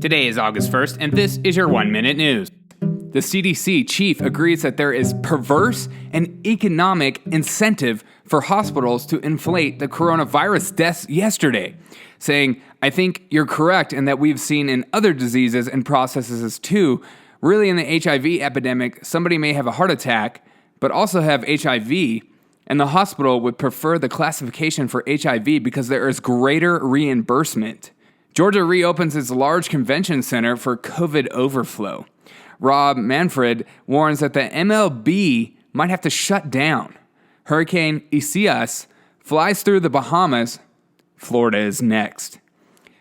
Today is August 1st, and this is your 1 Minute News. The CDC chief agrees that there is perverse and economic incentive for hospitals to inflate the coronavirus deaths yesterday, saying, "I think you're correct in that we've seen in other diseases and processes too. Really, in the HIV epidemic, somebody may have a heart attack, but also have HIV, and the hospital would prefer the classification for HIV because there is greater reimbursement." Georgia reopens its large convention center for COVID overflow. Rob Manfred warns that the MLB might have to shut down. Hurricane Isaias flies through the Bahamas. Florida is next.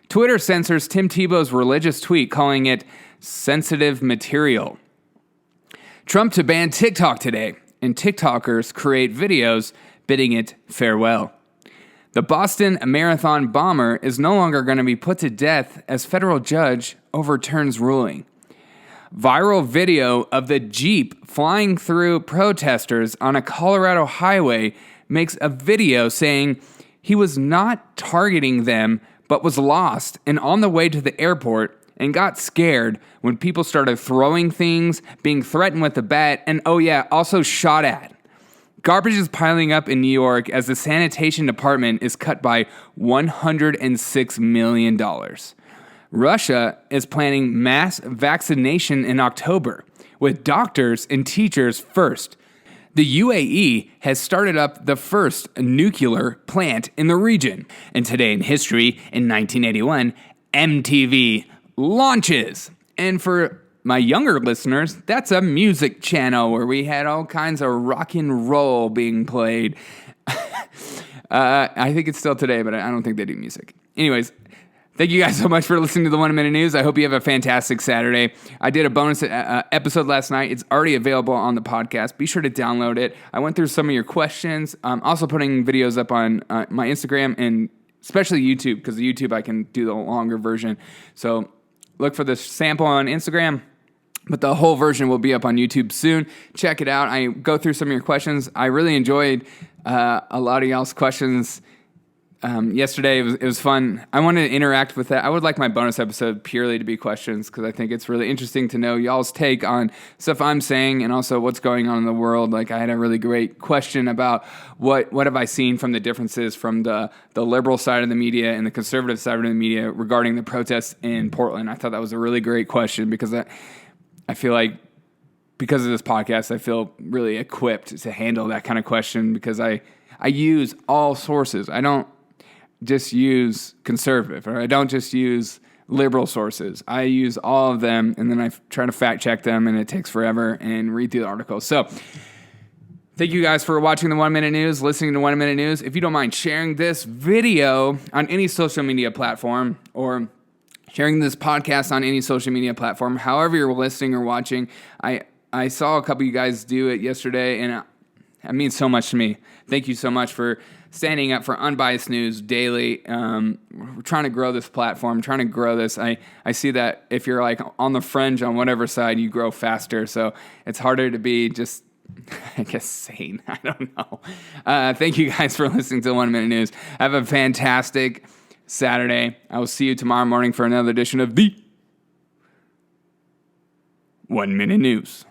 Twitter censors Tim Tebow's religious tweet, calling it sensitive material. Trump to ban TikTok today, and TikTokers create videos bidding it farewell. The Boston Marathon bomber is no longer going to be put to death as federal judge overturns ruling. Viral video of the Jeep flying through protesters on a Colorado highway makes a video saying he was not targeting them but was lost and on the way to the airport and got scared when people started throwing things, being threatened with a bat, and also shot at. Garbage is piling up in New York as the sanitation department is cut by $106 million. Russia is planning mass vaccination in October, with doctors and teachers first. The UAE has started up the first nuclear plant in the region. And today in history, in 1981, MTV launches. And for my younger listeners, that's a music channel where we had all kinds of rock and roll being played. I think it's still today, but I don't think they do music. Anyways, thank you guys so much for listening to the 1 Minute News. I hope you have a fantastic Saturday. I did a bonus episode last night. It's already available on the podcast. Be sure to download it. I went through some of your questions. I'm also putting videos up on my Instagram and especially YouTube, because the YouTube I can do the longer version. So look for the sample on Instagram, but the whole version will be up on YouTube soon. Check it out. I go through some of your questions. I really enjoyed a lot of y'all's questions yesterday. It was fun. I wanted to interact with that. I would like my bonus episode purely to be questions, because I think it's really interesting to know y'all's take on stuff I'm saying and also what's going on in the world. Like, I had a really great question about what have I seen from the differences from the liberal side of the media and the conservative side of the media regarding the protests in Portland. I thought that was a really great question, because I feel like because of this podcast, I feel really equipped to handle that kind of question, because I use all sources. I don't just use conservative, or I don't just use liberal sources. I use all of them, and then I try to fact check them, and it takes forever, and read through the articles. So thank you guys for watching the 1 Minute News, listening to 1 Minute News. If you don't mind sharing this video on any social media platform, or sharing this podcast on any social media platform, however you're listening or watching, I saw a couple of you guys do it yesterday, and it means so much to me. Thank you so much for standing up for unbiased news daily. We're trying to grow this platform, trying to grow this. I see that if you're like on the fringe on whatever side, you grow faster. So it's harder to be just, I guess, sane. I don't know. Thank you guys for listening to 1 Minute News. Have a fantastic Saturday. I will see you tomorrow morning for another edition of the 1 Minute News.